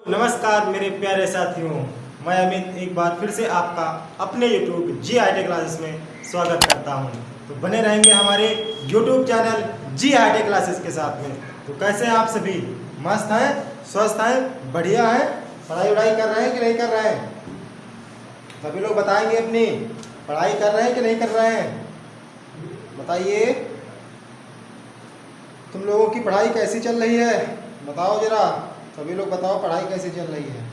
नमस्कार मेरे प्यारे साथियों, मैं अमित एक बार फिर से आपका अपने YouTube जी हाईटेक क्लासेस में स्वागत करता हूं। तो बने रहेंगे हमारे YouTube चैनल जी हाईटेक क्लासेस के साथ में। तो कैसे हैं आप सभी? मस्त हैं, स्वस्थ हैं, बढ़िया हैं, पढ़ाई वढ़ाई कर रहे हैं कि नहीं कर रहे हैं? सभी लोग बताएंगे अपनी पढ़ाई कर रहे हैं कि नहीं कर रहे हैं, बताइए। तुम लोगों की पढ़ाई कैसी चल रही है बताओ जरा, सभी लोग बताओ पढ़ाई कैसी चल रही है।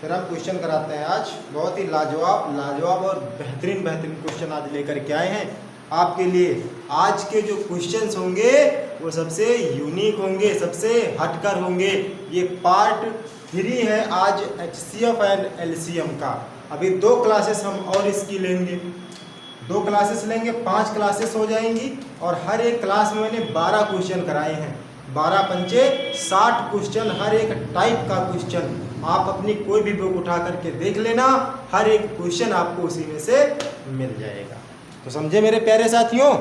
फिर हम क्वेश्चन कराते हैं। आज बहुत ही लाजवाब और बेहतरीन क्वेश्चन आज लेकर के आए हैं आपके लिए। आज के जो क्वेश्चंस होंगे वो सबसे यूनिक होंगे, सबसे हटकर होंगे। ये पार्ट 3 है आज HCF एंड LCM का। अभी 2 क्लासेस हम और इसकी लेंगे, 2 क्लासेस लेंगे, 5 क्लासेस हो जाएंगी। और हर एक क्लास में मैंने 12 क्वेश्चन कराए हैं। 12 पंचे 60 क्वेश्चन, हर एक टाइप का क्वेश्चन। आप अपनी कोई भी बुक उठा करके देख लेना, हर एक क्वेश्चन आपको उसी में से मिल जाएगा। तो समझे मेरे प्यारे साथियों,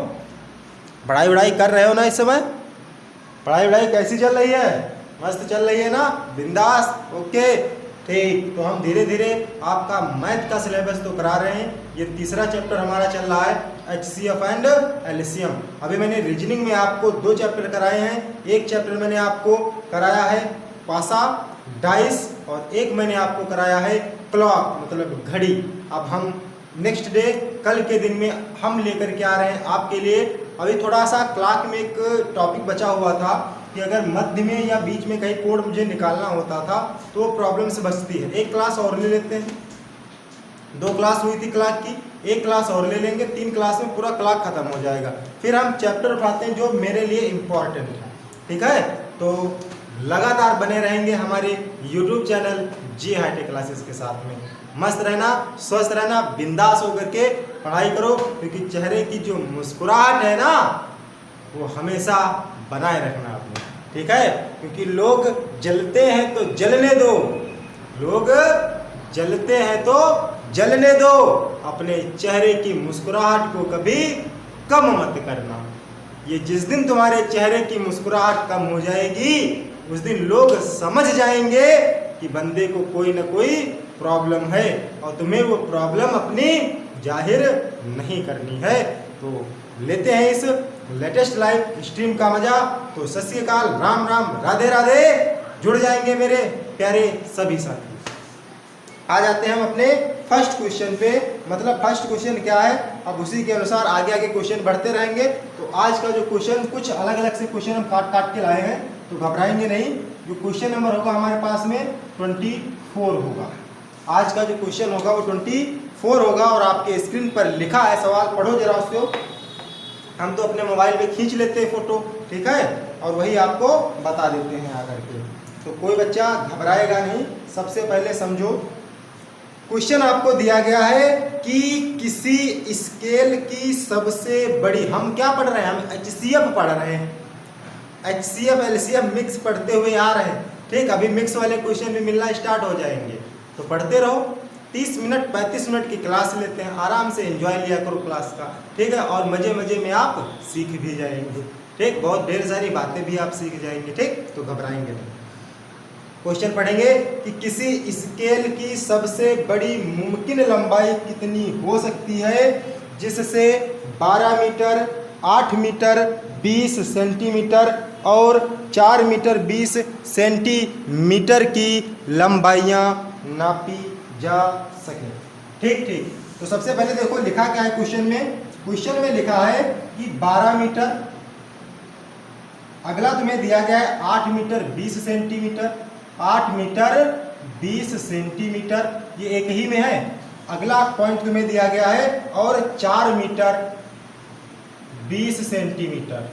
पढ़ाई वढ़ाई कर रहे हो ना इस समय? पढ़ाई वढ़ाई कैसी चल रही है? मस्त चल रही है ना? बिंदास? ओके, ठीक। तो हम धीरे धीरे आपका मैथ का सिलेबस तो करा रहे हैं। ये तीसरा चैप्टर हमारा चल रहा है HCF एंड LCM। अभी मैंने रीजनिंग में आपको 2 चैप्टर कराए हैं। एक चैप्टर मैंने आपको कराया है पासा डाइस, और एक मैंने आपको कराया है क्लॉक मतलब घड़ी। अब हम नेक्स्ट डे कल के दिन में हम लेकर के आ रहे हैं आपके लिए। अभी थोड़ा सा क्लॉक में एक टॉपिक बचा हुआ था कि अगर मध्य में या बीच में कहीं कोड मुझे निकालना होता था तो वो प्रॉब्लम से बचती है। एक क्लास और ले लेते हैं। 2 क्लास हुई थी क्लॉक की, एक क्लास और ले लेंगे। 3 क्लास में पूरा क्लॉक खत्म हो जाएगा। फिर हम चैप्टर उठाते हैं जो मेरे लिए इम्पोर्टेंट है, ठीक है? तो लगातार बने रहेंगे हमारे YouTube चैनल जी हाईटेक क्लासेस के साथ में। मस्त रहना, स्वस्थ रहना, बिंदास होकर के पढ़ाई करो, क्योंकि चेहरे की जो मुस्कुराहट है ना वो हमेशा बनाए रखना अपने, ठीक है? क्योंकि लोग जलते हैं तो जलने दो, लोग जलते हैं तो जलने दो। अपने चेहरे की मुस्कुराहट को कभी कम मत करना। ये जिस दिन तुम्हारे चेहरे की मुस्कुराहट कम हो जाएगी उस दिन लोग समझ जाएंगे कि बंदे को कोई ना कोई प्रॉब्लम है, और तुम्हें वो प्रॉब्लम अपनी जाहिर नहीं करनी है। तो लेते हैं इस लेटेस्ट लाइव स्ट्रीम का मजा। तो सत श्री अकाल, राम राम, राधे राधे। जुड़ जाएंगे मेरे प्यारे सभी साथी। आ जाते हैं हम अपने फर्स्ट क्वेश्चन पे। मतलब फर्स्ट क्वेश्चन क्या है, अब उसी के अनुसार आगे आगे क्वेश्चन बढ़ते रहेंगे। तो आज का जो क्वेश्चन, कुछ अलग अलग से क्वेश्चन हम काट काट के लाए हैं, तो घबराएंगे नहीं। जो क्वेश्चन नंबर होगा हमारे पास में 24 होगा। आज का जो क्वेश्चन होगा वो 24 होगा। और आपके स्क्रीन पर लिखा है सवाल, पढ़ो जरा उसको। हम तो अपने मोबाइल पे खींच लेते हैं फोटो, ठीक है, और वही आपको बता देते हैं आकर के। तो कोई बच्चा घबराएगा नहीं। सबसे पहले समझो, क्वेश्चन आपको दिया गया है कि किसी स्केल की सबसे बड़ी, हम क्या पढ़ रहे हैं? हम HCF पढ़ रहे हैं। HCF LCM मिक्स पढ़ते हुए आ रहे हैं, ठीक। अभी मिक्स वाले क्वेश्चन भी मिलना स्टार्ट हो जाएंगे, तो पढ़ते रहो। 30 मिनट 35 मिनट की क्लास लेते हैं, आराम से एंजॉय लिया करो क्लास का, ठीक है। और मजे मजे में आप सीख भी जाएंगे, ठीक। बहुत ढेर सारी बातें भी आप सीख जाएंगे, ठीक। तो घबराएंगे नहीं। क्वेश्चन पढ़ेंगे कि किसी स्केल की सबसे बड़ी मुमकिन लंबाई कितनी हो सकती है जिससे 12 मीटर, 8 मीटर 20 सेंटीमीटर और 4 मीटर 20 सेंटीमीटर की लंबाइयाँ नापी जा सके, ठीक ठीक। तो सबसे पहले देखो लिखा क्या है क्वेश्चन में। क्वेश्चन में लिखा है कि 12 मीटर, अगला तुम्हें दिया गया है 8 मीटर 20 सेंटीमीटर, 8 मीटर 20 सेंटीमीटर, ये एक ही में है। अगला पॉइंट तुम्हें दिया गया है और 4 मीटर 20 सेंटीमीटर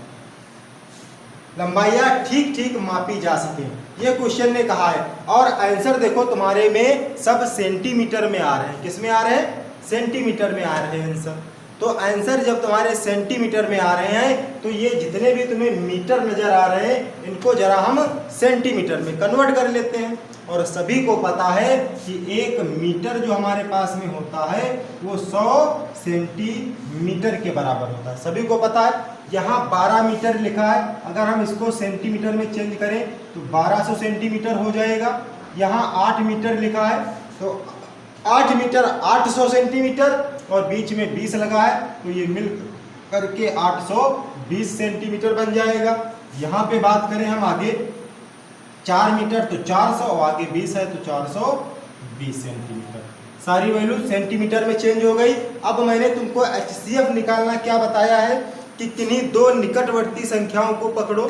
लंबाइयाँ ठीक ठीक मापी जा सके, ये क्वेश्चन ने कहा है। और आंसर देखो तुम्हारे में सब सेंटीमीटर में आ रहे हैं। किस में आ रहे हैं? सेंटीमीटर में आ रहे हैं आंसर। तो आंसर जब तुम्हारे सेंटीमीटर में आ रहे हैं तो ये जितने भी तुम्हें मीटर नज़र आ रहे हैं इनको जरा हम सेंटीमीटर में कन्वर्ट कर लेते हैं। और सभी को पता है कि 1 मीटर जो हमारे पास में होता है वो 100 सेंटीमीटर के बराबर होता है, सभी को पता है। यहाँ 12 मीटर लिखा है, अगर हम इसको सेंटीमीटर में चेंज करें तो 1200 सेंटीमीटर हो जाएगा। यहाँ 8 मीटर लिखा है तो 8 मीटर 800 सेंटीमीटर, और बीच में 20 लगा है तो ये मिल करके 820 सेंटीमीटर बन जाएगा। यहाँ पे बात करें हम आगे 4 मीटर तो 400, और आगे 20 है तो 420 सेंटीमीटर। सारी वैल्यू सेंटीमीटर में चेंज हो गई। अब मैंने तुमको HCF निकालना क्या बताया है कि किन्हीं दो निकटवर्ती संख्याओं को पकड़ो,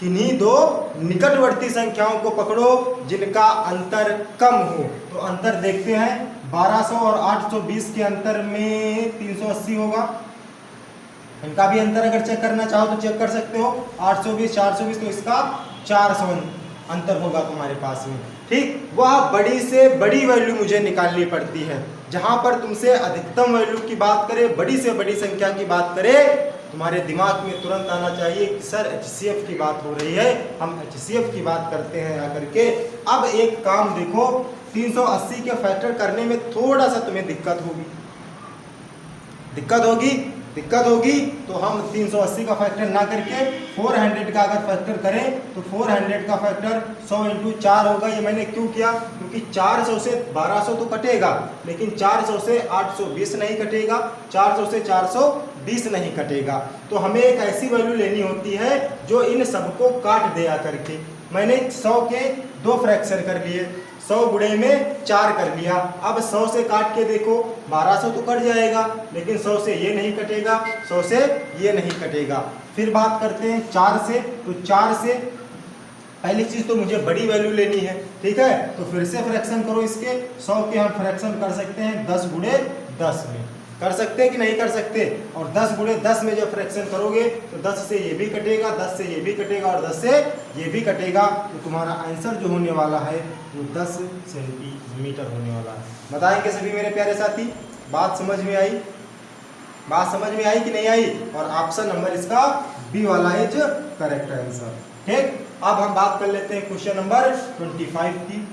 किन्हीं दो निकटवर्ती संख्याओं को पकड़ो जिनका अंतर कम हो। तो अंतर देखते हैं, 1200 और 820 के अंतर में 380 होगा। इनका भी अंतर अगर चेक करना चाहो तो चेक कर सकते हो, 820 420 तो इसका 400 अंतर होगा तुम्हारे पास में। ठीक, वह बड़ी से बड़ी वैल्यू मुझे निकालनी पड़ती है। जहां पर तुमसे अधिकतम वैल्यू की बात करें, बड़ी से बड़ी संख्या की बात करें, तुम्हारे दिमाग में तुरंत आना चाहिए कि सर HCF की बात हो रही है, हम HCF की बात करते हैं आकर के। अब एक काम देखो, 380 के फैक्टर करने में थोड़ा सा तुम्हें दिक्कत होगी तो हम 380 का फैक्टर ना करके 400 का अगर फैक्टर करें तो 400 का फैक्टर 100 × 4 होगा। ये मैंने क्यों किया, क्योंकि 400 से 1200 तो कटेगा, लेकिन 400 से 820 नहीं कटेगा, 400 से 420 नहीं कटेगा। तो हमें एक ऐसी वैल्यू लेनी होती है जो इन सबको काट दे आकर के। मैंने 100 के 2 फ्रैक्शन कर लिए, 100 गुणे में 4 कर लिया। अब 100 से काट के देखो, 1200 तो कट जाएगा, लेकिन 100 से ये नहीं कटेगा, 100 से ये नहीं कटेगा। फिर बात करते हैं 4 से, तो 4 से पहली चीज़ तो मुझे बड़ी वैल्यू लेनी है, ठीक है। तो फिर से फ्रैक्शन करो इसके, 100 के हम फ्रैक्शन कर सकते हैं 10 गुणे 10 में, कर सकते हैं कि नहीं कर सकते। और 10 गुणे 10 में जब फ्रैक्शन करोगे तो 10 से ये भी कटेगा, 10 से ये भी कटेगा और 10 से ये भी कटेगा। तो तुम्हारा आंसर जो होने वाला है वो 10 सेंटीमीटर होने वाला है। बताएंगे सभी मेरे प्यारे साथी, बात समझ में आई? बात समझ में आई कि नहीं आई? और ऑप्शन नंबर इसका बी वाला इज करेक्ट आंसर। ठीक, अब हम बात कर लेते हैं क्वेश्चन नंबर 25 की।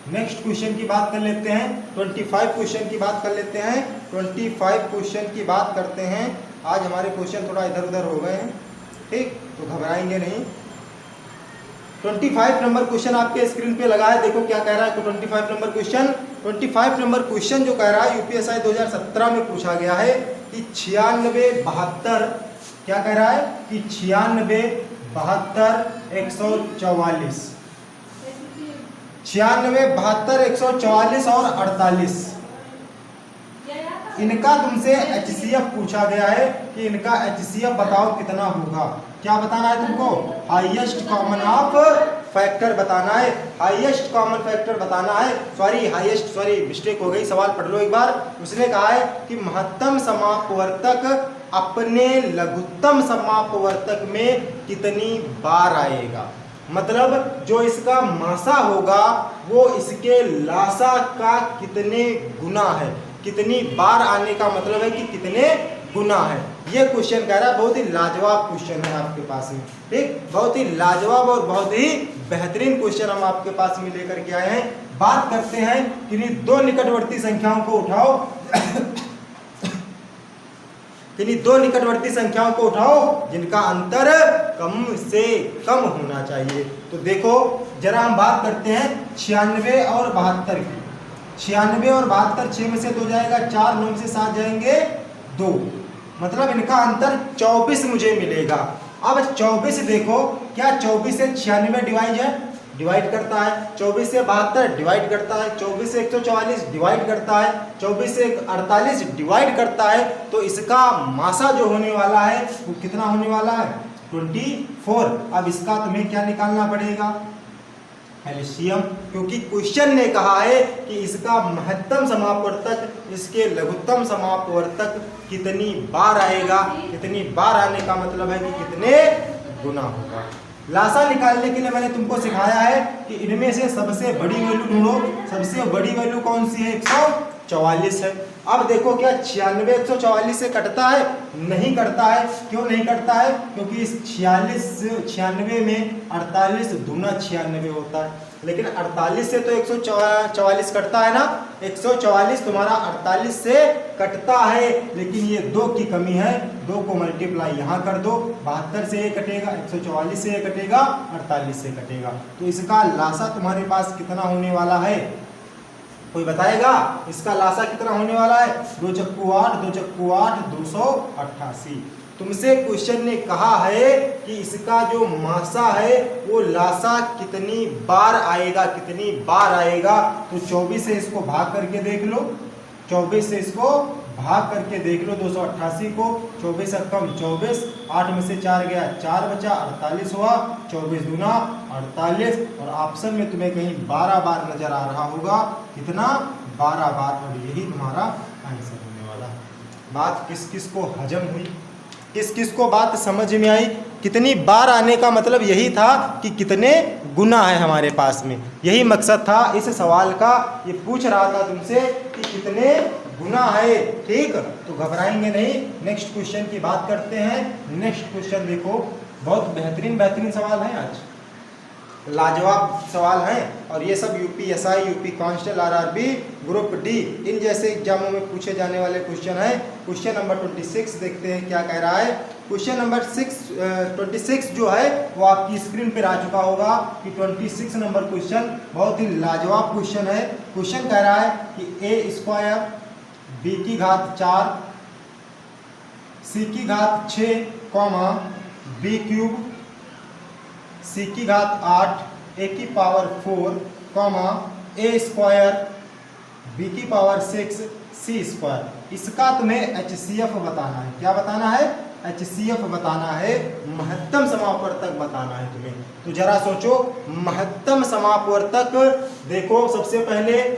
नेक्स्ट क्वेश्चन की बात कर लेते हैं, 25 क्वेश्चन की बात कर लेते हैं। 25 क्वेश्चन की बात करते हैं। आज हमारे क्वेश्चन थोड़ा इधर उधर हो गए हैं, ठीक, तो घबराएंगे नहीं। 25 नंबर क्वेश्चन आपके स्क्रीन पे लगा है, देखो क्या कह रहा है। 25 नंबर क्वेश्चन, 25 नंबर क्वेश्चन जो कह रहा है UPSI 2017 में पूछा गया है कि 96 72, क्या कह रहा है कि 96 72 144, 96 72 144 और 48, इनका तुमसे HCF पूछा गया है कि इनका HCF बताओ कितना होगा। क्या बताना है तुमको? हाईएस्ट कॉमन ऑफ फैक्टर बताना है, हाईएस्ट कॉमन फैक्टर बताना है। सॉरी मिस्टेक हो गई, सवाल पढ़ लो एक बार। उसने कहा है कि महत्तम समापवर्तक अपने लघुत्तम समापवर्तक में कितनी बार आएगा। मतलब जो इसका मासा होगा वो इसके लासा का कितने गुना है, कितनी बार आने का मतलब है कि कितने गुना है। ये क्वेश्चन कह रहा है, बहुत ही लाजवाब क्वेश्चन है आपके पास में, ठीक, बहुत ही लाजवाब और बहुत ही बेहतरीन क्वेश्चन हम आपके पास में लेकर के आए हैं। बात करते हैं कि दो निकटवर्ती संख्याओं को उठाओ किन्हीं दो निकटवर्ती संख्याओं को उठाओ जिनका अंतर कम से कम होना चाहिए। तो देखो जरा हम बात करते हैं 96 और 72 की। 96 और 72, 6 में से 2 जाएगा, 4 9 से 7 जाएंगे 2, मतलब इनका अंतर 24 मुझे मिलेगा। अब 24 देखो, क्या 24 से 96 डिवाइड करता है, 24 से 72 डिवाइड करता है, 24 से 144 डिवाइड करता है, 24 से 48 डिवाइड करता है। तो इसका मासा जो होने वाला है वो कितना होने वाला है? 24। अब इसका तुम्हें क्या निकालना पड़ेगा? एलसीएम, क्योंकि क्वेश्चन ने कहा है कि इसका महत्तम समापवर्तक इसके लघुत्तम समापवर्तक कितनी बार आएगा। कितनी बार आने का मतलब है कि कितने गुना होगा। लासा निकालने के लिए मैंने तुमको सिखाया है कि इनमें से सबसे बड़ी वैल्यू ढूंढो। सबसे बड़ी वैल्यू कौन सी है? 144 है। अब देखो क्या 96 144 से कटता है? नहीं कटता है। क्यों नहीं कटता है? क्योंकि इस 96 में 48 दूना 96 होता है, लेकिन 48 से तो 144 कटता है ना। 144 तुम्हारा 48 से कटता है, लेकिन ये 2 की कमी है। 2 को मल्टीप्लाई यहाँ कर दो, 72 से ये कटेगा, 144 से ये कटेगा, 48 से कटेगा। तो इसका लासा तुम्हारे पास कितना होने वाला है? कोई बताएगा इसका लासा कितना होने वाला है? 2 चक्कू 8, 2 चक्कू 8, 288। तुमसे क्वेश्चन ने कहा है कि इसका जो मासा है वो लासा कितनी बार आएगा, कितनी बार आएगा। तो 24 से इसको भाग करके देख लो, 24 से इसको भाग करके देख लो। 288 को 24 से कम 24, 8 में से 4 गया, 4 बचा, 48 हुआ। 24 दूना 48, और ऑप्शन में तुम्हें कहीं 12 बार नजर आ रहा होगा। कितना? 12 बार, और यही तुम्हारा आंसर होने वाला। बात किस किस को हजम हुई, किस किस को बात समझ में आई? कितनी बार आने का मतलब यही था कि कितने गुना है हमारे पास में, यही मकसद था इस सवाल का। ये पूछ रहा था तुमसे कि कितने गुना है। ठीक, तो घबराएंगे नहीं। नेक्स्ट क्वेश्चन की बात करते हैं। नेक्स्ट क्वेश्चन देखो, बहुत बेहतरीन सवाल है आज, लाजवाब सवाल हैं, और ये सब UPSI, UP constable, RRB, group D, इन जैसे एग्जामों में पूछे जाने वाले क्वेश्चन है। क्वेश्चन नंबर 26 देखते हैं क्या कह रहा है। क्वेश्चन नंबर 26 जो है वो आपकी स्क्रीन पर आ चुका होगा कि 26 नंबर क्वेश्चन बहुत ही लाजवाब क्वेश्चन है। क्वेश्चन कह रहा है कि ए स्क्वायर, बी की घात 4, सी की घात 6, बी क्यूब, सी की घात 8, ए की पावर 4, ए स्क्वायर, बी की पावर 6, सी स्क्वायर। इसका तुम्हें HCF बताना है। क्या बताना है? HCF बताना है, महत्तम समापवर्तक बताना है तुम्हें। तो जरा सोचो, महत्तम समापवर्तक देखो, सबसे पहले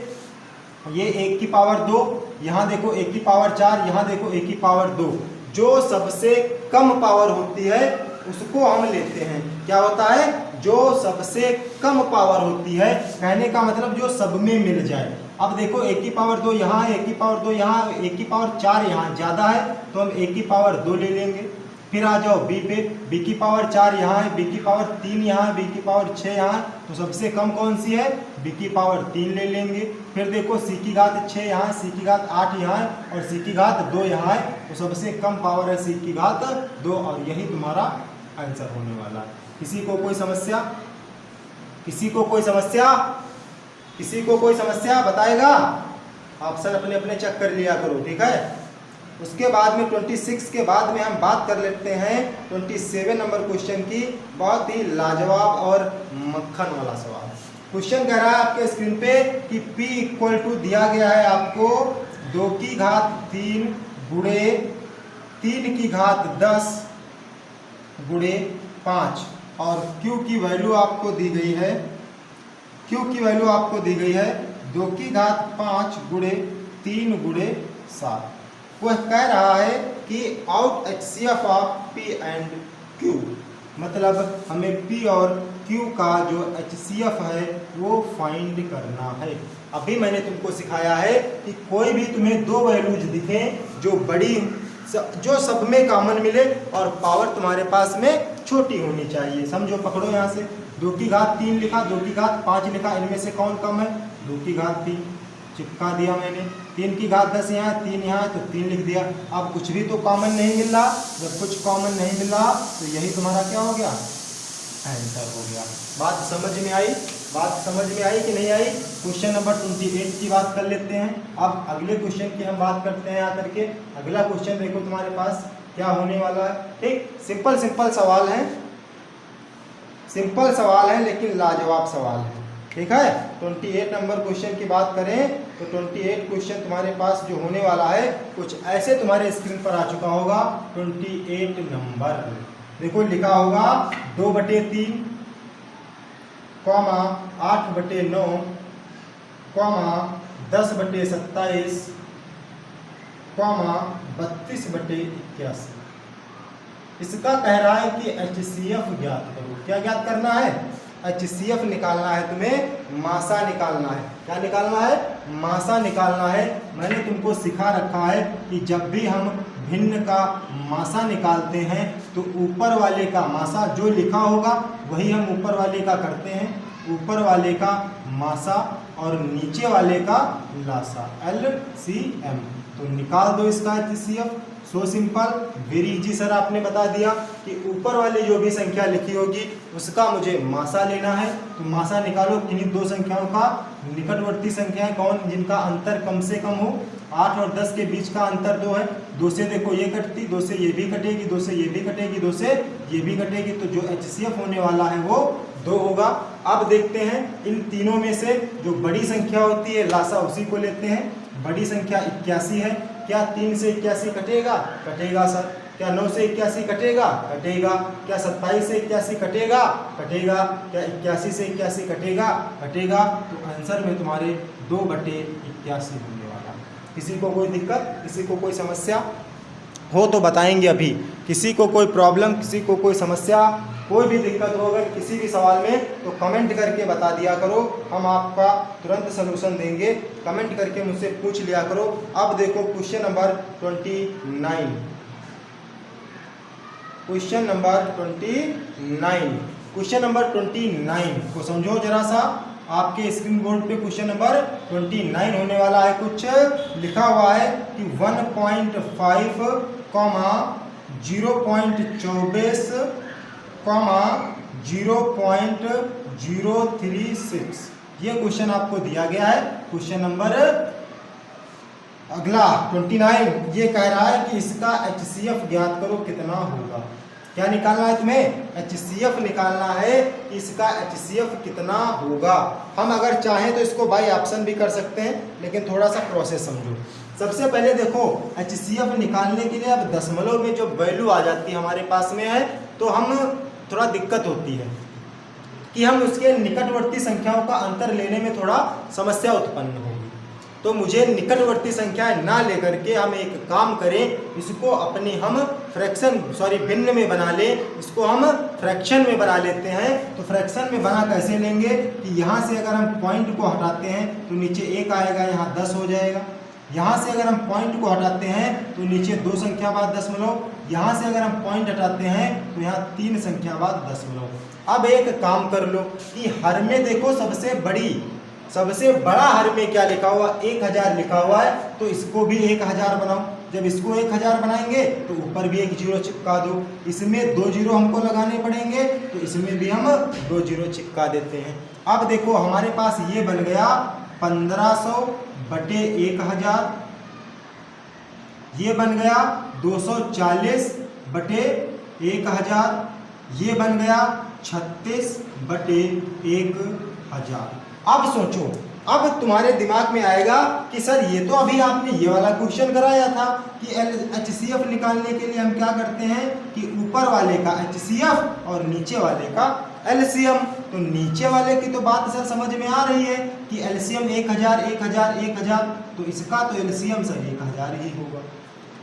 ये 1 की पावर 2, यहाँ देखो 1 की पावर 4, यहाँ देखो 1 की पावर 2। जो सबसे कम पावर होती है उसको हम लेते हैं। क्या होता है? जो सबसे कम पावर होती है, कहने का मतलब जो सब में मिल जाए। अब देखो 1 की पावर 2 यहाँ है, 1 की पावर 2 यहाँ, 1 की पावर 4 यहाँ ज़्यादा है, तो हम 1 की पावर 2 ले लेंगे। फिर आ जाओ बी पे, बी की पावर 4 यहाँ है, बी की पावर 3 यहाँ है, बी की पावर 6 यहाँ है, तो सबसे कम कौन सी है? बी की पावर 3 ले लेंगे। फिर देखो सी की घात 6 यहाँ है, सी की घात 8 यहाँ है, और सी की घात 2 यहाँ है, तो सबसे कम पावर है सी की घात 2, और यही तुम्हारा आंसर होने वाला। किसी को कोई समस्या? किसी को कोई समस्या? किसी को कोई समस्या बताएगा? ऑप्शन अपने अपने चेक कर लिया करो, ठीक है। उसके बाद में 26 के बाद में हम बात कर लेते हैं 27 नंबर क्वेश्चन की। बहुत ही लाजवाब और मक्खन वाला सवाल। क्वेश्चन कह रहा है आपके स्क्रीन पे कि P = दिया गया है आपको 2 की घात 3 गुणे 3 की घात 10 गुणे 5, और Q की वैल्यू आपको दी गई है, Q की वैल्यू आपको दी गई है 2 की घात 5 गुणे 3 गुणे 7। वह कह रहा है कि out HCF of P and Q, मतलब हमें P और Q का जो HCF है वो फाइंड करना है। अभी मैंने तुमको सिखाया है कि कोई भी तुम्हें 2 वैल्यूज दिखें जो बड़ी, जो सब में कॉमन मिले, और पावर तुम्हारे पास में छोटी होनी चाहिए। समझो, पकड़ो यहाँ से 2 की घात 3 लिखा, 2 की घात 5 लिखा, इनमें से कौन कम है? 2 की घात 3 चिपका दिया मैंने। 3 की घात 10 यहाँ, 3 यहाँ, तो 3 लिख दिया। अब कुछ भी तो कॉमन नहीं मिल रहा, जब कुछ कॉमन नहीं मिल रहा तो यही तुम्हारा क्या हो गया? आंसर हो गया। बात समझ में आई? बात समझ में आई कि नहीं आई? क्वेश्चन नंबर 28 की बात कर लेते हैं। अब अगले क्वेश्चन की हम बात करते हैं आकर के। अगला क्वेश्चन देखो तुम्हारे पास क्या होने वाला है। ठीक, सिंपल सवाल है, सिंपल सवाल है लेकिन लाजवाब सवाल है। ठीक है, 28 नंबर क्वेश्चन की बात करें तो 28 क्वेश्चन तुम्हारे पास जो होने वाला है कुछ ऐसे तुम्हारे स्क्रीन पर आ चुका होगा। 28 नंबर देखो लिखा होगा 2/3, 8/9, 10/27, 32/81। इसका कह रहा है कि HCF ज्ञात करो। क्या ज्ञात करना है? HCF निकालना है, तुम्हें मासा निकालना है। क्या निकालना है? मासा निकालना है। मैंने तुमको सिखा रखा है कि जब भी हम भिन्न का मासा निकालते हैं तो ऊपर वाले का मासा जो लिखा होगा वही हम ऊपर वाले का करते हैं, ऊपर वाले का मासा और नीचे वाले का लासा, LCM। तो निकाल दो इसका HCF। So simple, very easy sir, आपने बता दिया कि ऊपर वाली जो भी संख्या लिखी होगी उसका मुझे मासा लेना है। तो मासा निकालो किन्हीं दो संख्याओं का। निकटवर्ती संख्याएं कौन, जिनका अंतर कम से कम हो। 8 और 10 के बीच का अंतर 2 है। 2 से देखो ये कटती, 2 से ये भी कटेगी, 2 से ये भी कटेगी, 2 से ये भी कटेगी। तो जो HCF होने वाला है वो 2 होगा। अब देखते हैं इन तीनों में से जो बड़ी संख्या होती है लासा उसी को लेते हैं। बड़ी संख्या 81 है। क्या 3 से 81 कटेगा? कटेगा सर। क्या 9 से 81 कटेगा? कटेगा। क्या 27 से 81 कटेगा? कटेगा। क्या 81 से 81 कटेगा? कटेगा। तो आंसर में तुम्हारे 2/81 होने वाला। किसी को कोई दिक्कत, किसी को कोई समस्या हो तो बताएंगे अभी। किसी को कोई प्रॉब्लम, किसी को कोई समस्या, कोई भी दिक्कत हो अगर किसी भी सवाल में तो कमेंट करके बता दिया करो, हम आपका तुरंत सलूशन देंगे। कमेंट करके मुझसे पूछ लिया करो। अब देखो question number 29। Question number 29, question number 29 को समझो जरा सा। आपके स्क्रीन बोर्ड पे क्वेश्चन नंबर 29 होने वाला है। कुछ लिखा हुआ है कि 1.5, 0.24, 0.036 ये क्वेश्चन आपको दिया गया है। क्वेश्चन नंबर अगला 29 ये कह रहा है कि इसका HCF ज्ञात करो कितना होगा। क्या निकालना है तुम्हें? HCF निकालना है कि इसका HCF कितना होगा। हम अगर चाहें तो इसको बाय ऑप्शन भी कर सकते हैं, लेकिन थोड़ा सा प्रोसेस समझो। सबसे पहले देखो HCF निकालने के लिए अब दशमलव में जो वैल्यू आ जाती है हमारे पास में है तो हम थोड़ा दिक्कत होती है कि हम उसके निकटवर्ती संख्याओं का अंतर लेने में थोड़ा समस्या उत्पन्न होगी। तो मुझे निकटवर्ती संख्याएं ना लेकर के हम एक काम करें, इसको अपने हम भिन्न में बना लें, इसको हम फ्रैक्शन में बना लेते हैं। तो फ्रैक्शन में बना कैसे लेंगे कि यहाँ से अगर हम पॉइंट को हटाते हैं तो नीचे 1 आएगा, यहाँ 10 हो जाएगा। यहाँ से अगर हम पॉइंट को हटाते हैं तो नीचे 2 संख्या बाद दशमलव, यहाँ से अगर हम पॉइंट हटाते हैं तो यहाँ 3 संख्या बाद दशमलव। अब एक काम कर लो कि हर में देखो सबसे बड़ा हर में क्या लिखा हुआ? 1000 लिखा हुआ है। तो इसको भी 1000 बनाओ। जब इसको 1000 बनाएंगे तो ऊपर भी एक 0 चिपका दो। इसमें 2 0 हमको लगाने पड़ेंगे तो इसमें भी हम 2 0 चिपका देते हैं। अब देखो हमारे पास ये बन गया 1500/1000, ये बन गया 240/1000, ये बन गया 36/1000। अब सोचो, अब तुम्हारे दिमाग में आएगा कि सर ये तो अभी आपने ये वाला क्वेश्चन कराया था कि HCF निकालने के लिए हम क्या करते हैं कि ऊपर वाले का HCF और नीचे वाले का LCM। तो नीचे वाले की तो बात सर समझ में आ रही है कि LCM 1000, 1000, 1000, तो इसका तो LCM सर 1000 ही होगा।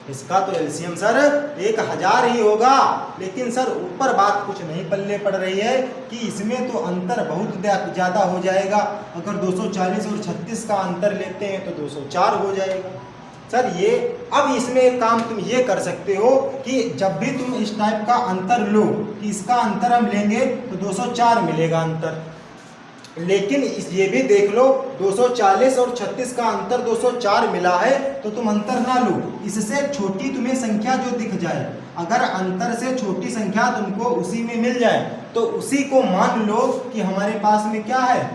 इसका तो LCM सर 1000 ही होगा। लेकिन सर ऊपर बात कुछ नहीं पल्ले पड़ रही है कि इसमें तो अंतर बहुत ज़्यादा हो जाएगा। अगर 240 और 36 का अंतर लेते हैं तो 204 हो जाएगा। सर ये अब इसमें एक काम तुम ये कर सकते हो कि जब भी तुम इस टाइप का अंतर लो कि इसका अंतर हम लेंगे तो 204 मिलेगा अंतर। लेकिन ये भी देख लो 240 और 36 का अंतर 204 मिला है तो तुम अंतर ना लो, इससे छोटी तुम्हें संख्या जो दिख जाए, अगर अंतर से छोटी संख्या तुमको उसी में मिल जाए तो उसी को मान लो कि हमारे पास में क्या है,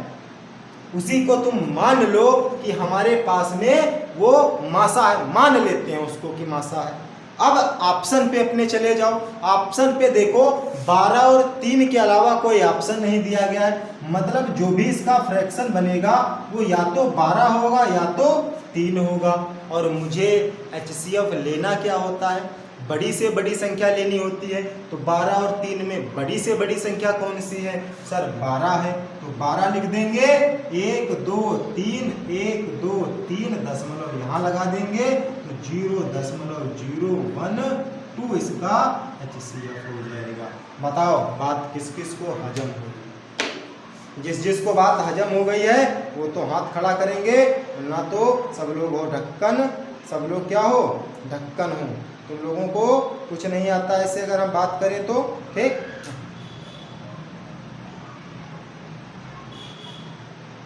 उसी को तुम मान लो कि हमारे पास में वो मासा है, मान लेते हैं उसको कि मासा है। अब ऑप्शन पे अपने चले जाओ। ऑप्शन पे देखो 12 और 3 के अलावा कोई ऑप्शन नहीं दिया गया है। मतलब जो भी इसका फ्रैक्शन बनेगा वो या तो 12 होगा या तो 3 होगा। और मुझे HCF लेना क्या होता है? बड़ी से बड़ी संख्या लेनी होती है। तो 12 और 3 में बड़ी से बड़ी संख्या कौन सी है? सर 12 है। तो 12 लिख देंगे, 1 2 3, 1 2 3 दशमलव यहाँ लगा देंगे तो 0.012 इसका HCF हो जाएगा। बताओ बात किस किस को हजम होगी? जिसको बात हजम हो गई है वो तो हाथ खड़ा करेंगे, ना तो सब लोग हो ढक्कन, सब लोग क्या हो, ढक्कन हो। तुम लोगों को कुछ नहीं आता ऐसे अगर हम बात करें तो, ठीक।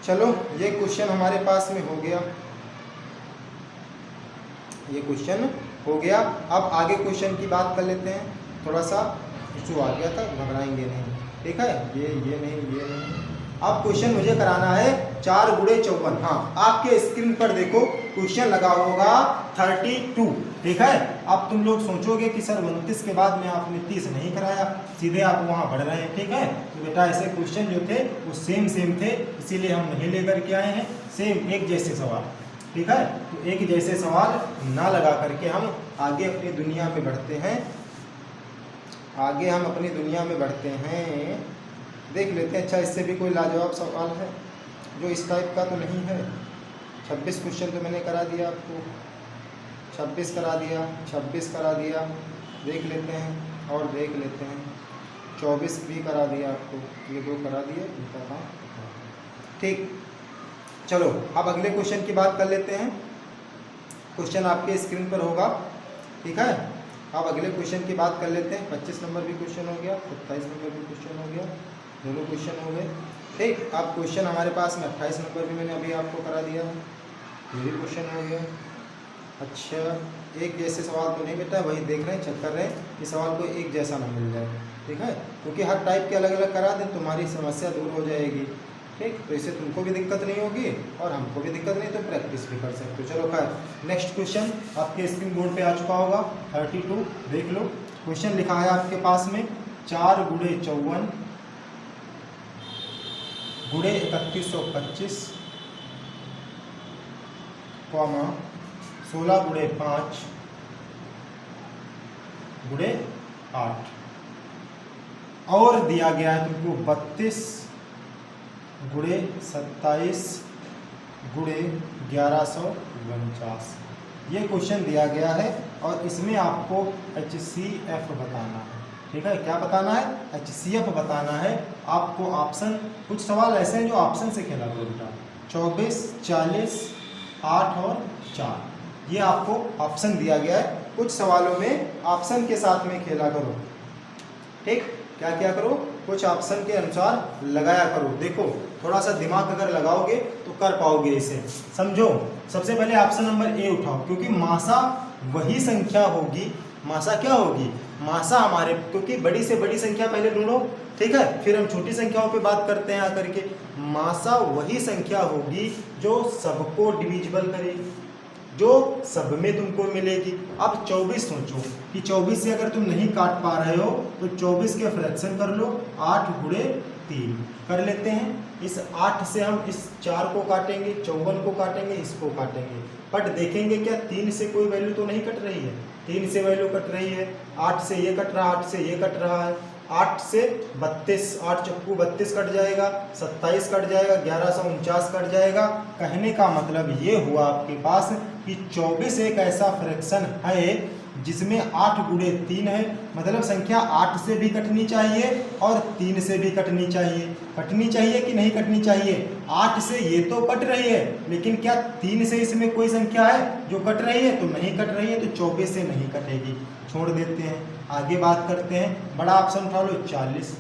चलो ये क्वेश्चन हमारे पास में हो गया, ये क्वेश्चन हो गया। अब आगे क्वेश्चन की बात कर लेते हैं। थोड़ा सा इशू आ गया था, घबराएंगे नहीं, ठीक है। ये नहीं। अब क्वेश्चन मुझे कराना है 4 गुणे 54। हाँ, आपके स्क्रीन पर देखो क्वेश्चन लगा होगा 32, ठीक है। अब तुम लोग सोचोगे कि सर 29 के बाद में आपने 30 नहीं कराया, सीधे आप वहाँ बढ़ रहे हैं, ठीक है। तो बेटा ऐसे क्वेश्चन जो थे वो सेम थे, इसीलिए हम नहीं लेकर के आए हैं सेम एक जैसे सवाल, ठीक है। तो एक जैसे सवाल ना लगा करके हम आगे अपनी दुनिया में बढ़ते हैं, आगे हम अपनी दुनिया में बढ़ते हैं। देख लेते हैं, अच्छा इससे भी कोई लाजवाब सवाल है जो इस टाइप का तो नहीं है। 26 क्वेश्चन तो मैंने करा दिया आपको, 26 करा दिया, 26 करा दिया, देख लेते हैं और देख लेते हैं। 24 भी करा दिया आपको, ये 2 करा दिए, ठीक। चलो अब अगले क्वेश्चन की बात कर लेते हैं। क्वेश्चन आपके स्क्रीन पर होगा, ठीक है। अब अगले क्वेश्चन की बात कर लेते हैं। 25 नंबर भी क्वेश्चन हो गया, 27 नंबर भी क्वेश्चन हो गया, दोनों क्वेश्चन हो गए, ठीक। अब क्वेश्चन हमारे पास में 28 नंबर भी मैंने अभी आपको करा दिया है, ये भी क्वेश्चन हो गया। अच्छा, एक जैसे सवाल तो नहीं बेटा, वही देख रहे हैं, चेक कर रहे हैं कि सवाल को एक जैसा ना मिल जाए, ठीक है। क्योंकि हर टाइप के अलग अलग करा दें तुम्हारी समस्या दूर हो जाएगी, ठीक। तो इससे तुमको भी दिक्कत नहीं होगी और हमको भी दिक्कत नहीं, तो प्रैक्टिस भी कर सकते हो। चलो खैर, नेक्स्ट क्वेश्चन आपके स्क्रीन बोर्ड पे आ चुका होगा 32, देख लो। क्वेश्चन लिखा है आपके पास में 4 गुणे 54 गुणे 3125 कॉमा 16 गुणे 5 गुणे 8, और दिया गया है तुमको 32 गुणे 27 गुणे 1149। ये क्वेश्चन दिया गया है और इसमें आपको HCF बताना है, ठीक है। क्या बताना है? HCF बताना है आपको। ऑप्शन, कुछ सवाल ऐसे हैं जो ऑप्शन से खेला करो बेटा, 24, 40, 8 और 4, ये आपको ऑप्शन दिया गया है। कुछ सवालों में ऑप्शन के साथ में खेला करो, ठीक। क्या करो, कुछ ऑप्शन के अनुसार लगाया करो। देखो थोड़ा सा दिमाग अगर लगाओगे तो कर पाओगे इसे, समझो। सबसे पहले ऑप्शन नंबर ए उठाओ, क्योंकि मासा वही संख्या होगी, मासा क्या होगी, मासा हमारे, क्योंकि बड़ी से बड़ी संख्या पहले ढूंढो, ठीक है, फिर हम छोटी संख्याओं पे बात करते हैं आकर के। मासा वही संख्या होगी जो सबको डिविजिबल करेगी, जो सब में तुमको मिलेगी। अब 24 सोचो कि 24 से अगर तुम नहीं काट पा रहे हो तो 24 के फ्रैक्शन कर लो, 8 गुणे 3 कर लेते हैं। इस 8 से हम इस 4 को काटेंगे, 54 को काटेंगे, इसको काटेंगे, बट देखेंगे क्या 3 से कोई वैल्यू तो नहीं कट रही है, 3 से वैल्यू कट रही है, 8 से ये कट रहा है, 8 से ये कट रहा है, 8 से 32, 8 चक्कू 32 कट जाएगा, 27 कट जाएगा, 1149 कट जाएगा। कहने का मतलब ये हुआ आपके पास कि 24 एक ऐसा फ्रैक्शन है जिसमें 8 गुणे 3 है, मतलब संख्या 8 से भी कटनी चाहिए और 3 से भी कटनी चाहिए। कटनी चाहिए कि नहीं कटनी चाहिए? 8 से ये तो कट रही है, लेकिन क्या 3 से इसमें कोई संख्या है जो कट रही है? तो नहीं कट रही है, तो 24 से नहीं कटेगी, छोड़ देते हैं। आगे बात करते हैं, बड़ा ऑप्शन उठा लो 40।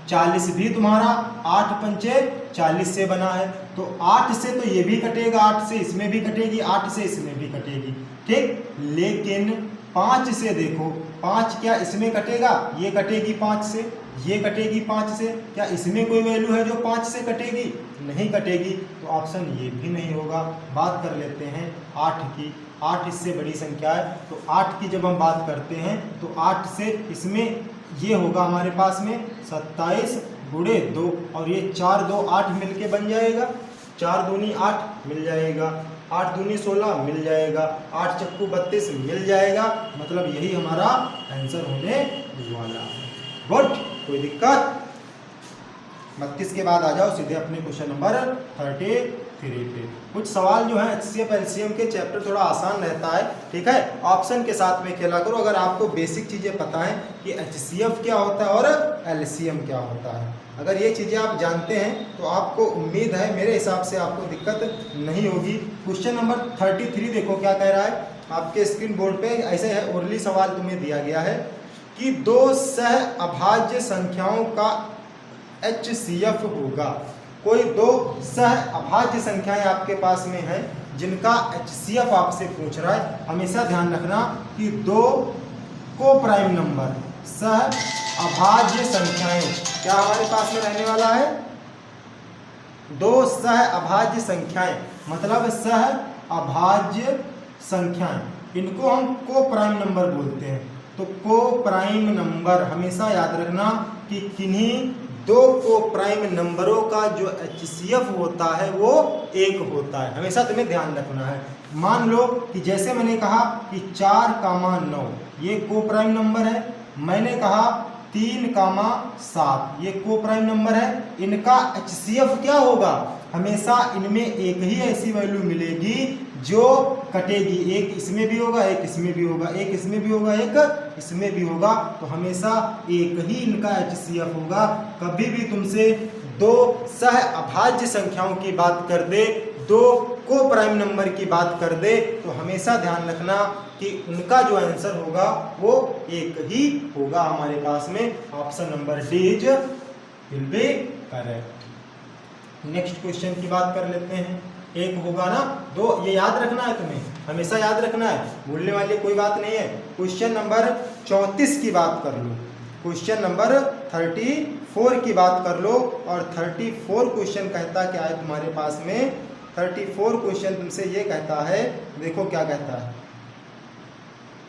40 भी तुम्हारा 8 पंचे 40 से बना है, तो 8 से तो ये भी कटेगा, 8 से इसमें भी कटेगी, 8 से इसमें भी कटेगी, ठीक। लेकिन 5 से देखो, 5 क्या इसमें कटेगा? ये कटेगी 5 से, ये कटेगी 5 से, क्या इसमें कोई वैल्यू है जो 5 से कटेगी? नहीं कटेगी, तो ऑप्शन ये भी नहीं होगा। बात कर लेते हैं 8 की, 8 इससे बड़ी संख्या है, तो 8 की जब हम बात करते हैं तो 8 से इसमें ये होगा हमारे पास में 27 गुणे 2, और ये 4 2 8 मिल के बन जाएगा, 4 दूनी 8 मिल जाएगा, 8 दूनी 16 मिल जाएगा, 8 चक्कू 32 मिल जाएगा। मतलब यही हमारा आंसर होने वाला है। गुड, कोई दिक्कत? 32 के बाद आ जाओ सीधे अपने क्वेश्चन नंबर 33 पे। कुछ सवाल जो है HCF LCM के चैप्टर थोड़ा आसान रहता है, ठीक है। ऑप्शन के साथ में खेला करो अगर आपको बेसिक चीज़ें पता है कि HCF क्या होता है और LCM क्या होता है। अगर ये चीज़ें आप जानते हैं तो आपको उम्मीद है मेरे हिसाब से आपको दिक्कत नहीं होगी। क्वेश्चन नंबर 33 देखो क्या कह रहा है आपके स्क्रीन बोर्ड पे। ऐसे है, ओरली सवाल तुम्हें दिया गया है कि दो सह अभाज्य संख्याओं का HCF होगा। कोई दो सह अभाज्य संख्याएं आपके पास में हैं जिनका HCF आपसे पूछ रहा है। हमेशा ध्यान रखना कि दो को प्राइम नंबर सह अभाज्य संख्याएं क्या हमारे पास में रहने वाला है, दो सह अभाज्य संख्याएं मतलब सह अभाज्य संख्याएं, इनको हम को प्राइम नंबर बोलते हैं। तो को प्राइम नंबर हमेशा याद रखना कि किन्हीं दो को प्राइम नंबरों का जो HCF होता है वो 1 होता है। हमेशा तुम्हें ध्यान रखना है। मान लो कि जैसे मैंने कहा कि 4, 9 ये को प्राइम नंबर है, मैंने कहा 3, 7 ये को प्राइम नंबर है। इनका HCF क्या होगा, हमेशा इनमें एक ही ऐसी वैल्यू मिलेगी जो कटेगी। एक इसमें भी होगा, एक इसमें भी होगा, एक इसमें भी होगा, एक इसमें भी होगा। तो हमेशा एक ही इनका HCF होगा। कभी भी तुमसे दो सह अभाज्य संख्याओं की बात कर दे, दो को प्राइम नंबर की बात कर दे, तो हमेशा ध्यान रखना कि उनका जो आंसर होगा वो एक ही होगा हमारे पास में। Option number D is will be correct. Next question की बात कर लेते हैं। एक होगा ना दो, ये याद रखना है तुम्हें, हमेशा याद रखना है, भूलने वाली कोई बात नहीं है। क्वेश्चन नंबर 34 की बात कर लो, क्वेश्चन नंबर 34 की बात कर लो। और 34 क्वेश्चन कहता क्या है तुम्हारे पास में, 34 क्वेश्चन तुमसे ये कहता है, देखो क्या कहता है,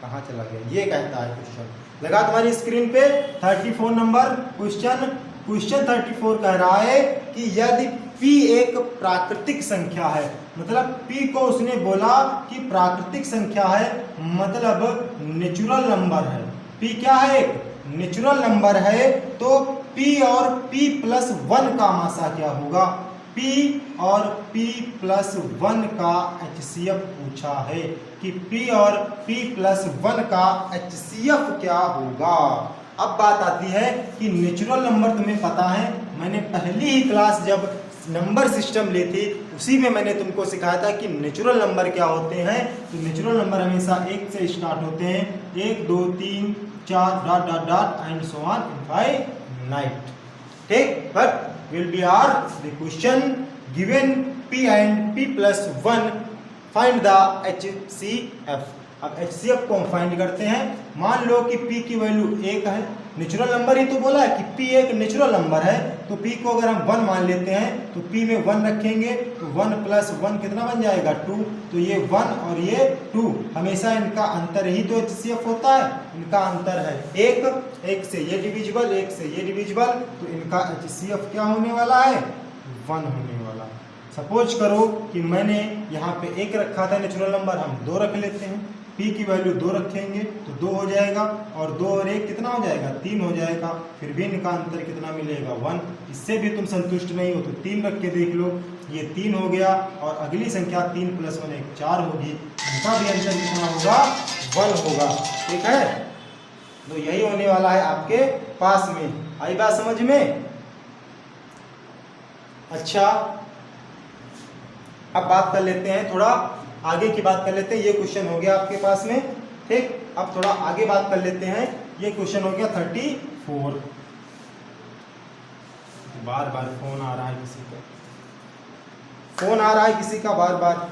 कहाँ चला गया, ये कहता है क्वेश्चन लगा तुम्हारी स्क्रीन पे 34 नंबर क्वेश्चन। क्वेश्चन 34 कह रहा है कि यदि P एक प्राकृतिक संख्या है, मतलब P को उसने बोला कि प्राकृतिक संख्या है मतलब नेचुरल नंबर है। P क्या है, एक नेचुरल नंबर है। तो P और P प्लस 1 का मासा क्या होगा, P और P प्लस 1 का HCF पूछा है कि P और P प्लस 1 का HCF क्या होगा। अब बात आती है कि नेचुरल नंबर तुम्हें पता है, मैंने पहली ही क्लास जब नंबर सिस्टम ली थी उसी में मैंने तुमको सिखाया था कि नेचुरल नंबर क्या होते हैं। तो नेचुरल नंबर हमेशा 1 से स्टार्ट होते हैं, 1 2 3 4 dot dot dot and so on infinite, ठीक। But will be are the question given P and P plus 1 find the HCF। अब HCF को हम फाइंड करते हैं। मान लो कि P की वैल्यू 1 है, नेचुरल नंबर ही तो बोला है कि P एक नेचुरल नंबर है। तो P को अगर हम 1 मान लेते हैं तो P में 1 रखेंगे तो 1 प्लस 1 कितना बन जाएगा 2। तो ये 1 और ये 2, हमेशा इनका अंतर ही तो HCF होता है, इनका अंतर है 1। 1 से ये डिविजिबल, 1 से ये डिविजिबल, तो इनका HCF क्या होने वाला है, 1 होने वाला। सपोज करो कि मैंने यहाँ पे 1 रखा था नेचुरल नंबर, हम 2 रख लेते हैं। P की वैल्यू 2 रखेंगे तो 2 हो जाएगा, और 2 और 1 कितना हो जाएगा, 3 हो जाएगा। फिर भी इनका अंतर कितना मिलेगा, 1। इससे भी तुम संतुष्ट नहीं हो तो 3 रख के देख लो, ये 3 हो गया। और अगली संख्या 3 प्लस 1 1 4 होगी, इनका भी अंतर कितना होगा, 1 होगा, ठीक है। तो यही होने वाला है आपके पास में। आई बात समझ में। अच्छा, अब बात कर लेते हैं, थोड़ा आगे की बात कर लेते हैं। ये क्वेश्चन हो गया आपके पास में, ठीक। अब थोड़ा आगे बात कर लेते हैं। ये क्वेश्चन हो गया 34। बार बार फोन आ रहा है किसी का, फोन आ रहा है किसी का बार बार।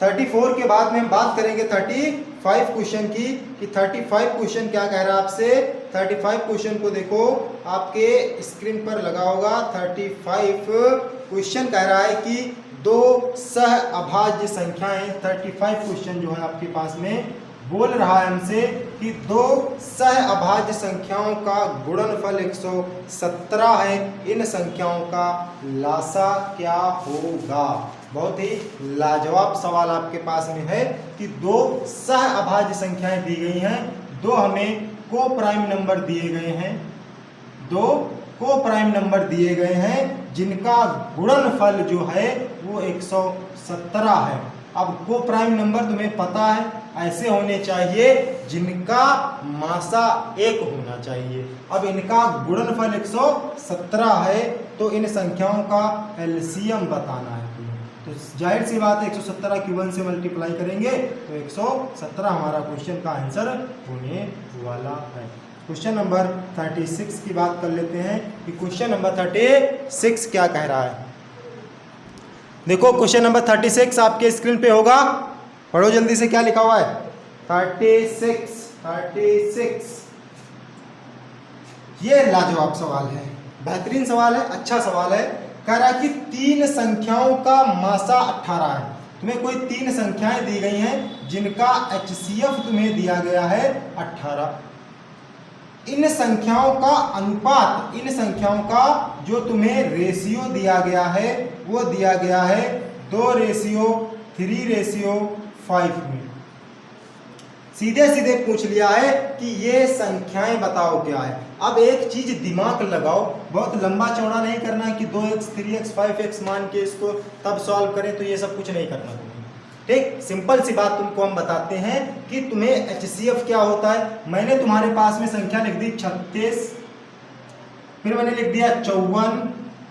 34 के बाद में हम बात करेंगे 35 क्वेश्चन की, कि 35 क्वेश्चन क्या कह रहा है आपसे। 35 क्वेश्चन को देखो, आपके स्क्रीन पर लगा होगा। 35 क्वेश्चन कह रहा है कि दो सह अभाज्य संख्याएं, 35 क्वेश्चन जो है आपके पास में बोल रहा है हमसे कि दो सह अभाज्य संख्याओं का गुणनफल 117 है, इन संख्याओं का लासा क्या होगा। बहुत ही लाजवाब सवाल आपके पास में है कि दो सह अभाज्य संख्याएं दी गई हैं, दो हमें को प्राइम नंबर दिए गए हैं, दो को प्राइम नंबर दिए गए हैं जिनका गुणनफल जो है वो 117 है। अब को प्राइम नंबर तुम्हें पता है ऐसे होने चाहिए जिनका मासा 1 होना चाहिए। अब इनका गुणनफल 117 है तो इन संख्याओं का एलसीएम बताना है। तो जाहिर सी बात है 117 को 1 से मल्टीप्लाई करेंगे तो 117 हमारा क्वेश्चन का आंसर होने वाला है। क्वेश्चन नंबर 36 की बात कर लेते हैं कि क्वेश्चन नंबर 36 क्या कह रहा है। देखो क्वेश्चन नंबर 36 आपके स्क्रीन पे होगा, पढ़ो जल्दी से क्या लिखा हुआ है। 36 ये लाजवाब सवाल है, बेहतरीन सवाल है, अच्छा सवाल है। कह रहा है कि 3 संख्याओं का मासा 18 है। तुम्हें कोई 3 संख्याएं दी गई हैं जिनका HCF तुम्हें दिया गया है 18। इन संख्याओं का अनुपात, इन संख्याओं का जो तुम्हें रेशियो दिया गया है वो दिया गया है 2:3:5 में। सीधे सीधे पूछ लिया है कि ये संख्याएं बताओ क्या है। अब एक चीज दिमाग लगाओ, बहुत लंबा चौड़ा नहीं करना है कि 2x 3x 5x मान के इसको तब सॉल्व करें, तो ये सब कुछ नहीं करना तुम्हें। ठीक, सिंपल सी बात तुमको हम बताते हैं कि तुम्हें HCF क्या होता है। मैंने तुम्हारे पास में संख्या लिख दी 36, फिर मैंने लिख दिया 54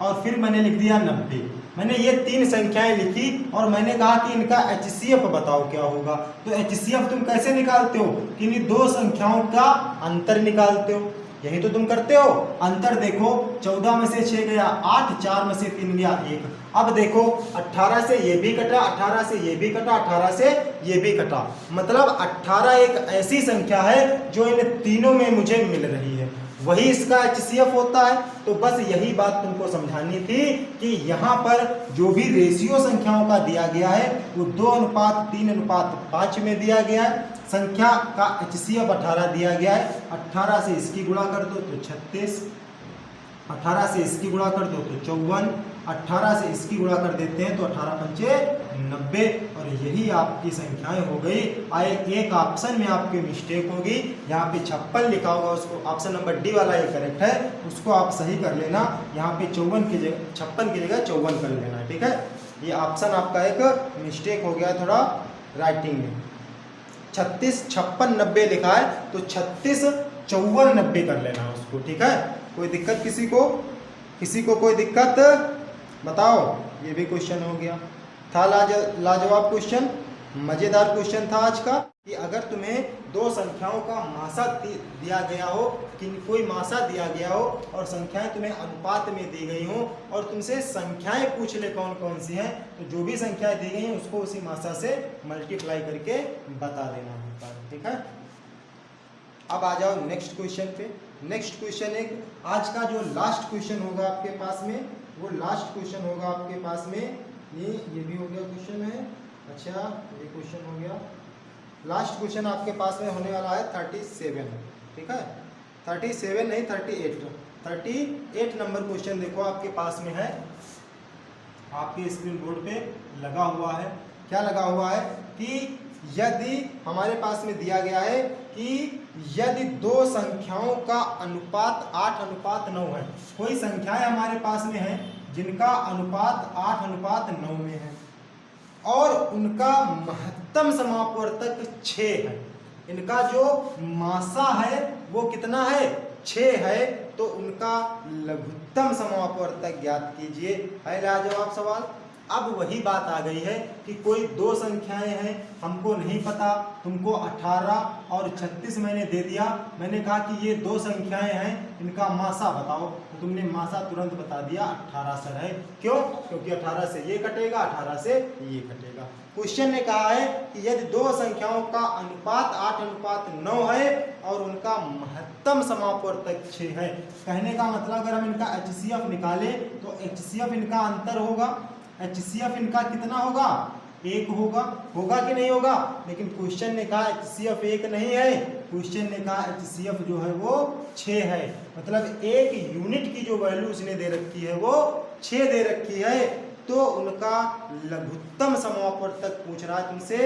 और फिर मैंने लिख दिया 90। मैंने ये 3 संख्याएं लिखी और मैंने कहा कि इनका HCF बताओ क्या होगा। तो HCF तुम कैसे निकालते हो कि इन 2 संख्याओं का अंतर निकालते हो, यही तो तुम करते हो। अंतर देखो, 14 में से 6 गया 8, 4 में से 3 गया 1। अब देखो 18 से ये भी कटा, 18 से ये भी कटा, 18 से ये भी कटा, मतलब 18 एक ऐसी संख्या है जो इन तीनों में मुझे मिल रही है, वही इसका HCF होता है। तो बस यही बात तुमको समझानी थी कि यहाँ पर जो भी रेशियो संख्याओं का दिया गया है वो 2:3:5 में दिया गया है। संख्या का HCF 18 दिया गया है। 18 से इसकी गुणा कर दो तो 36, 18 से इसकी गुणा कर दो तो 54, 18 से इसकी गुणा कर देते हैं तो 18 पंचे 90, और यही आपकी संख्याएं हो गई। आए एक ऑप्शन में आपकी मिस्टेक होगी, यहाँ पे 56 लिखा होगा, उसको ऑप्शन नंबर डी वाला ये करेक्ट है, उसको आप सही कर लेना। यहाँ पे 54 की जगह 56 की जगह 54 कर लेना, ठीक है। ये ऑप्शन आपका एक मिस्टेक हो गया थोड़ा राइटिंग में। 36 56 90 लिखा है तो 36 54 90 कर लेना उसको, ठीक है। कोई दिक्कत किसी को कोई दिक्कत बताओ। ये भी क्वेश्चन हो गया, था लाजवाब क्वेश्चन, मजेदार क्वेश्चन था आज का। कि अगर तुम्हें 2 संख्याओं का मासा दिया गया हो, कि कोई मासा दिया गया हो और संख्याएं तुम्हें अनुपात में दी गई हो और तुमसे संख्याएं पूछ ले कौन कौन सी हैं, तो जो भी संख्याएं दी गई हैं उसको उसी मासा से मल्टीप्लाई करके बता देना होता है, ठीक है। अब आ जाओ नेक्स्ट क्वेश्चन पे। नेक्स्ट क्वेश्चन एक आज का जो लास्ट क्वेश्चन होगा आपके पास में, वो लास्ट क्वेश्चन होगा आपके पास में। ये भी हो गया क्वेश्चन है, अच्छा ये क्वेश्चन हो गया। लास्ट क्वेश्चन आपके पास में होने वाला है 37, ठीक है। 37 नहीं 38 नंबर क्वेश्चन देखो आपके पास में है, आपके स्क्रीन बोर्ड पे लगा हुआ है। क्या लगा हुआ है कि यदि हमारे पास में दिया गया है कि यदि 2 संख्याओं का अनुपात 8:9 है। कोई संख्याएं हमारे पास में है जिनका अनुपात 8:9 में है और उनका महत्तम समापवर्तक 6 है। इनका जो मासा है वो कितना है, 6 है, तो उनका लघुत्तम समापवर्तक ज्ञात कीजिए। है लाजवाब सवाल। अब वही बात आ गई है कि कोई 2 संख्याएं हैं, हमको नहीं पता, तुमको 18 और 36 मैंने दे दिया। मैंने कहा कि ये 2 संख्याएं हैं, इनका मासा बताओ, तो तुमने मासा तुरंत बता दिया 18 सर है। क्यों? क्योंकि 18 से ये कटेगा, 18 से ये कटेगा। क्वेश्चन ने कहा है कि यदि 2 संख्याओं का अनुपात 8:9 है और उनका महत्तम समापवर्तक 6 है। कहने का मतलब अगर हम इनका HCF निकालें तो HCF इनका अंतर होगा, HCF इनका कितना होगा, 1 होगा कि नहीं होगा। लेकिन क्वेश्चन ने कहा HCF 1 नहीं है, क्वेश्चन ने कहा HCF जो है वो 6 है। मतलब 1 यूनिट की जो वैल्यू उसने दे रखी है वो 6 दे रखी है। तो उनका लघुत्तम समापवर्तक पूछ रहा है तुमसे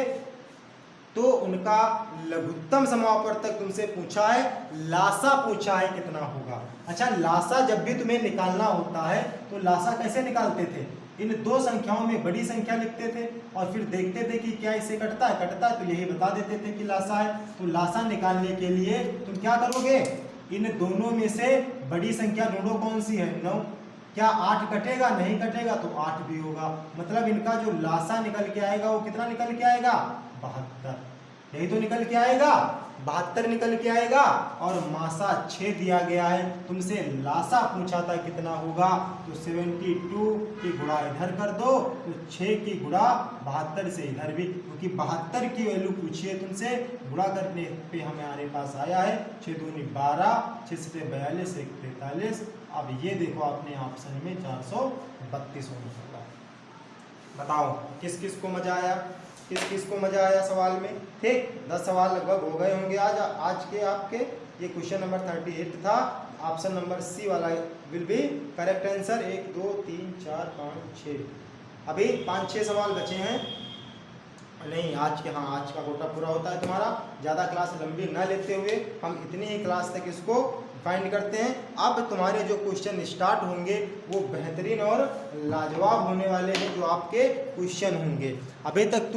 तो उनका लघुत्तम समापवर्तक तुमसे पूछा है, लासा पूछा है कितना होगा। अच्छा, लासा जब भी तुम्हें निकालना होता है तो लासा कैसे निकालते थे, इन दो संख्याओं में बड़ी संख्या लिखते थे और फिर देखते थे कि क्या इससे कटता है तो यही बता देते थे कि लासा है। तो लासा निकालने के लिए तुम क्या करोगे, इन दोनों में से बड़ी संख्या ढूंढो, कौन सी है, 9। क्या 8 कटेगा, नहीं कटेगा तो 8 भी होगा, मतलब इनका जो लासा निकल के आएगा वो कितना निकल के आएगा, 72। यही तो निकल के आएगा, 72 निकल के आएगा। और मासा 6 दिया गया है, तुमसे लासा पूछा था कितना होगा, तो 72 की गुणा इधर कर दो तो 6 की गुणा 72 से इधर भी, क्योंकि 72 की वैल्यू पूछी है तुमसे, गुणा करने पे हमारे पास आया है 6 दूनी 12, 6 से 42, 1 43। अब ये देखो अपने ऑप्शन में 432 होगा। बताओ किस किस को मजा आया, किस किस को मजा आया सवाल में। ठीक, 10 सवाल लगभग हो गए होंगे आज के आपके। ये क्वेश्चन नंबर 38 था, ऑप्शन नंबर सी वाला विल बी करेक्ट आंसर। 1 2 3 4 5 6, अभी 5-6 सवाल बचे हैं। नहीं, आज का कोटा पूरा होता है तुम्हारा। ज़्यादा क्लास लंबी ना लेते हुए हम इतनी ही क्लास तक इसको फाइंड करते हैं। अब तुम्हारे जो क्वेश्चन स्टार्ट होंगे वो बेहतरीन और लाजवाब होने वाले हैं, जो आपके क्वेश्चन होंगे। अभी तक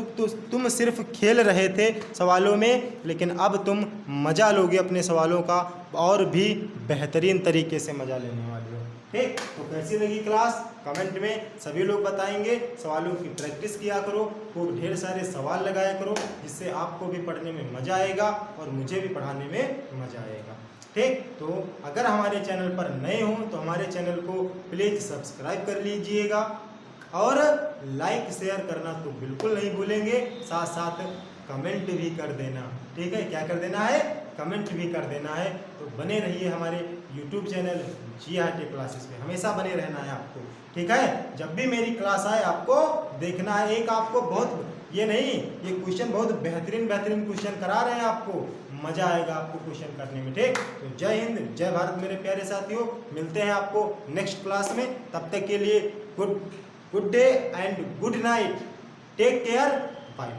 तुम सिर्फ खेल रहे थे सवालों में, लेकिन अब तुम मज़ा लोगे अपने सवालों का, और भी बेहतरीन तरीके से मज़ा लेने वाले हो। ठीक, तो कैसी लगी क्लास कमेंट में सभी लोग बताएंगे। सवालों की प्रैक्टिस किया करो, खूब ढेर सारे सवाल लगाया करो, जिससे आपको भी पढ़ने में मज़ा आएगा और मुझे भी पढ़ाने में मज़ा आएगा। ठीक, तो अगर हमारे चैनल पर नए हो तो हमारे चैनल को प्लीज़ सब्सक्राइब कर लीजिएगा और लाइक शेयर करना तो बिल्कुल नहीं भूलेंगे, साथ साथ कमेंट भी कर देना। ठीक है, क्या कर देना है, कमेंट भी कर देना है। तो बने रहिए हमारे YouTube चैनल GRT क्लासेस पे, हमेशा बने रहना है आपको। ठीक है, जब भी मेरी क्लास आए आपको देखना है। एक आपको बहुत ये नहीं, ये क्वेश्चन बहुत बेहतरीन क्वेश्चन करा रहे हैं, आपको मजा आएगा आपको क्वेश्चन करने में। ठीक, तो जय हिंद, जय भारत मेरे प्यारे साथियों। मिलते हैं आपको नेक्स्ट क्लास में, तब तक के लिए good day and good night, take care, bye.